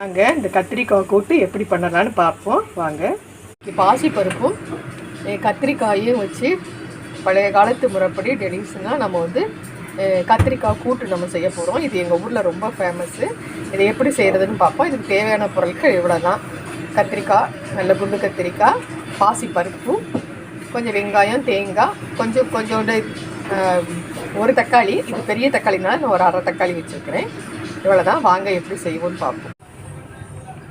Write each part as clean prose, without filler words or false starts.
வாங்க இந்த கத்திரிக்காய் கூட்டு எப்படி பண்ணலான்னு பார்ப்போம் வாங்க. பாசி பருப்பும் கத்திரிக்காயும் வச்சு பழைய காலத்து முறைப்படி டெலிஷனாக நம்ம வந்து கத்திரிக்காய் கூட்டு நம்ம செய்ய போகிறோம். இது எங்கள் ஊரில் ரொம்ப ஃபேமஸ்ஸு. இதை எப்படி செய்கிறதுன்னு பார்ப்போம். இதுக்கு தேவையான பொருட்கள் இவ்வளோ தான். கத்திரிக்காய், நல்ல குண்டு கத்திரிக்காய், பாசி பருப்பு, கொஞ்சம் வெங்காயம், தேங்காய், கொஞ்சோண்டு ஒரு தக்காளி. இது பெரிய தக்காளினால நான் ஒரு 1/2 தக்காளி வச்சுருக்கிறேன். இவ்வளோ தான். வாங்க எப்படி செய்வோன்னு பார்ப்போம்.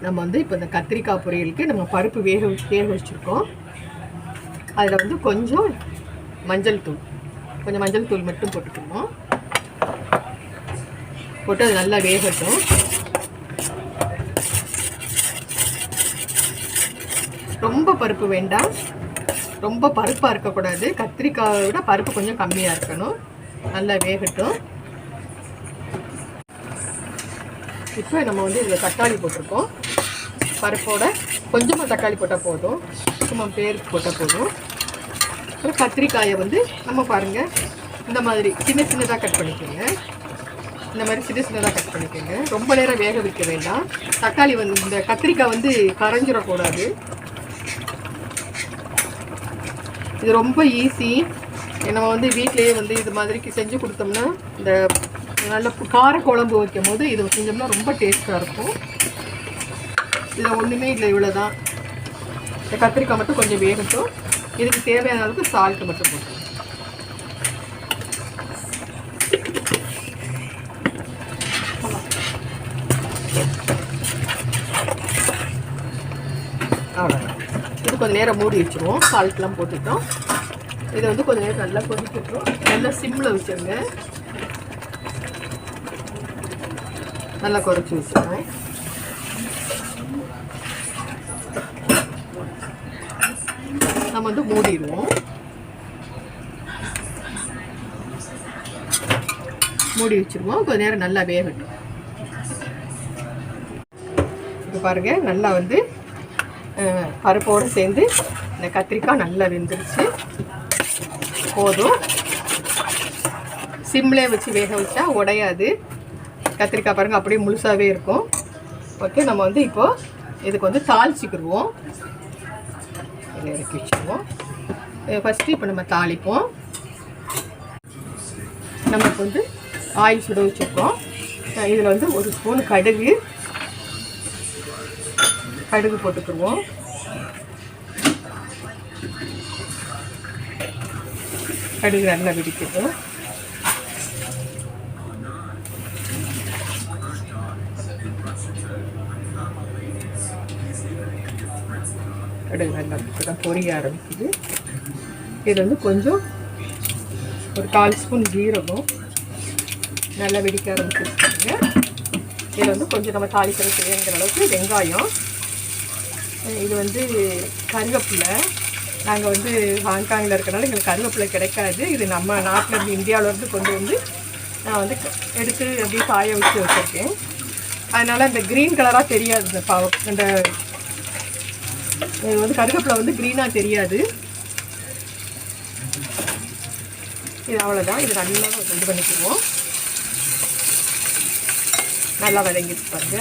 நம்ம வந்து இப்போ இந்த கத்திரிக்காய் பொரியலுக்கு நம்ம பருப்பு வேக வச்சுருக்கோம். அதில் வந்து கொஞ்சம் மஞ்சள் தூள் மட்டும் போட்டுக்கணும். போட்டு அது நல்லா வேகட்டும். ரொம்ப பருப்பு வேண்டாம், ரொம்ப பருப்பாக இருக்கக்கூடாது. கத்திரிக்காயை விட பருப்பு கொஞ்சம் கம்மியாக இருக்கணும். நல்லா வேகட்டும். இப்போ நம்ம வந்து இதில் தக்காளி போட்டிருக்கோம். பருப்போட கொஞ்சமாக தக்காளி போட்டால் போதும், சும்மா பேருக்கு போட்டால் போதும். அப்புறம் கத்திரிக்காயை வந்து நம்ம பாருங்கள் இந்த மாதிரி சின்னதாக கட் பண்ணிக்கோங்க. இந்த மாதிரி சின்னதாக கட் பண்ணிக்கோங்க. ரொம்ப நேரம் வேக வைக்க வேண்டாம். தக்காளி வந்து இந்த கத்திரிக்காய் வந்து கரைஞ்சிடக்கூடாது. இது ரொம்ப ஈஸி. நம்ம வந்து வீட்டிலையே வந்து இது மாதிரி செஞ்சு கொடுத்தோம்னா இந்த நல்ல கார குழம்பு வைக்கும் போது இது செஞ்சோம்னா ரொம்ப டேஸ்ட்டாக இருக்கும். இதில் ஒன்றுமே இல்லை, இவ்வளோ தான். இந்த கத்திரிக்காய் மட்டும் கொஞ்சம் வேகட்டும். இதுக்கு தேவையான அளவுக்கு சால்ட்டு மட்டும் போட்டு அவ்வளோதான். இது கொஞ்சம் நேரம் மூடி வச்சுருவோம். சால்ட்லாம் போட்டுட்டோம். இதை வந்து கொஞ்சம் நேரம் நல்லா கொதிக்கட்டும். நல்லா சிம்மில் வச்சுருங்க. நல்லா குறைச்சி வச்சுருவேன். நம்ம வந்து மூடிடுவோம். மூடி வச்சுருவோம். கொஞ்சம் நேரம் நல்லா வேகட்டும். இப்போ பாருங்கள், நல்லா வந்து பருப்போடு சேர்ந்து இந்த கத்திரிக்காய் நல்லா வெந்துருச்சு. போதும். சிம்லே வச்சு வேக வச்சா உடையாது. கத்திரிக்காய் பாருங்கள் அப்படியே முழுசாகவே இருக்கும். ஓகே, நம்ம வந்து இப்போது இதுக்கு வந்து தாளிச்சிக்கிடுவோம். இதில் இறக்கி வச்சுருவோம். ஃபஸ்ட்டு இப்போ நம்ம தாளிப்போம். நமக்கு வந்து ஆயில் சுட வச்சுருக்கோம். இதில் வந்து ஒரு ஸ்பூன் கடுகு போட்டுக்கிடுவோம். கடுகு நல்லா வெடிக்கட்டும். கடுகு நல்லா பொரிய ஆரம்பிக்குது. இது வந்து கொஞ்சம் ஒரு 1/4 ஸ்பூன் ஜீரகம் நல்லா வெடிக்க ஆரம்பிச்சிருக்காங்க. இதில் வந்து கொஞ்சம் நம்ம தாளிக்கிறது வேணுங்கிற அளவுக்கு வெங்காயம். இது வந்து கருவேப்பிலை. நாங்கள் வந்து ஹாங்காங்கில் இருக்கிறனால எங்களுக்கு கருவேப்பிலை கிடைக்காது. இது நம்ம நாட்டிலேருந்து இந்தியாவிலேருந்து கொண்டு வந்து நான் வந்து எடுத்து அப்படியே காய வச்சு வச்சுருக்கேன். அதனால் இந்த க்ரீன் கலராக தெரியாது. இந்த இது வந்து கருவேப்பிலை வந்து க்ரீனாக தெரியாது. இது அவ்வளோதான். இது நல்லா இது பண்ணிக்குவோம். நல்லா வதங்கிட்டு பாருங்க.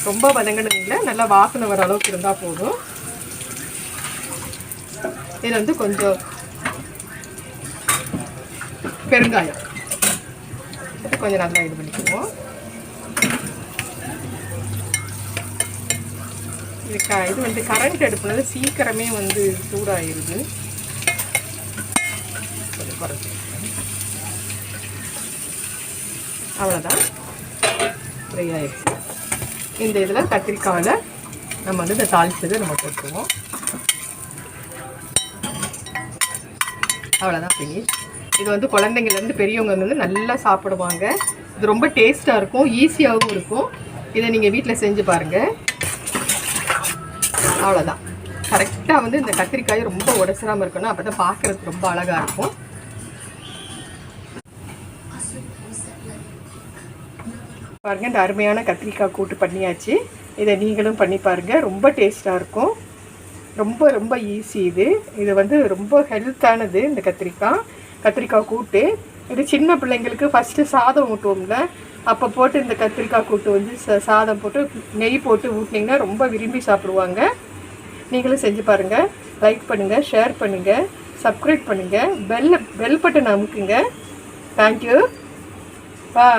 ரொம்ப வதங்கணும் இல்லை, நல்லா வாசனை வர அளவுக்கு இருந்தால் போதும். இதில் வந்து கொஞ்சம் பெருங்காயம் கொஞ்சம் நல்லா இது பண்ணிக்குவோம். இது வந்து கரண்ட் அடுப்புனால சீக்கிரமே வந்து சூடாகிடுது. கொஞ்சம் குறைச்சி அவ்வளோதான். ஃப்ரை ஆகிடுச்சு. இந்த இதில் கத்திரிக்காயில் நம்ம வந்து இந்த தாளிச்சதை நம்ம போட்டுருவோம். அவ்வளோதான் ஃபினிஷ். இது வந்து குழந்தைங்கள்லேருந்து பெரியவங்க வந்து நல்லா சாப்பிடுவாங்க. இது ரொம்ப டேஸ்ட்டாக இருக்கும், ஈஸியாகவும் இருக்கும். இதை நீங்கள் வீட்டில் செஞ்சு பாருங்கள். அவ்வளோதான். கரெக்டாக வந்து இந்த கத்திரிக்காய் ரொம்ப உடச்சிடாமல் இருக்கணும். அப்போ தான் பார்க்குறதுக்கு ரொம்ப அழகாக இருக்கும். பாருங்கள், இந்த அருமையான கத்திரிக்காய் கூட்டு பண்ணியாச்சு. இதை நீங்களும் பண்ணி பாருங்கள். ரொம்ப டேஸ்ட்டாக இருக்கும். ரொம்ப ரொம்ப ஈஸி. இது வந்து ரொம்ப ஹெல்த்தானது. இந்த கத்திரிக்காய் கூட்டு இது சின்ன பிள்ளைங்களுக்கு ஃபஸ்ட்டு சாதம் ஊட்டுவோம்ல, அப்போ போட்டு இந்த கத்திரிக்காய் கூட்டு வந்து சாதம் போட்டு நெய் போட்டு ஊட்டினீங்கன்னா ரொம்ப விரும்பி சாப்பிடுவாங்க. நீங்களும் செஞ்சு பாருங்கள். லைக் பண்ணுங்கள், ஷேர் பண்ணுங்கள், சப்ஸ்கிரைப் பண்ணுங்கள், பெல் பட்டன் அமுக்குங்க. தேங்க்யூ. பாய்.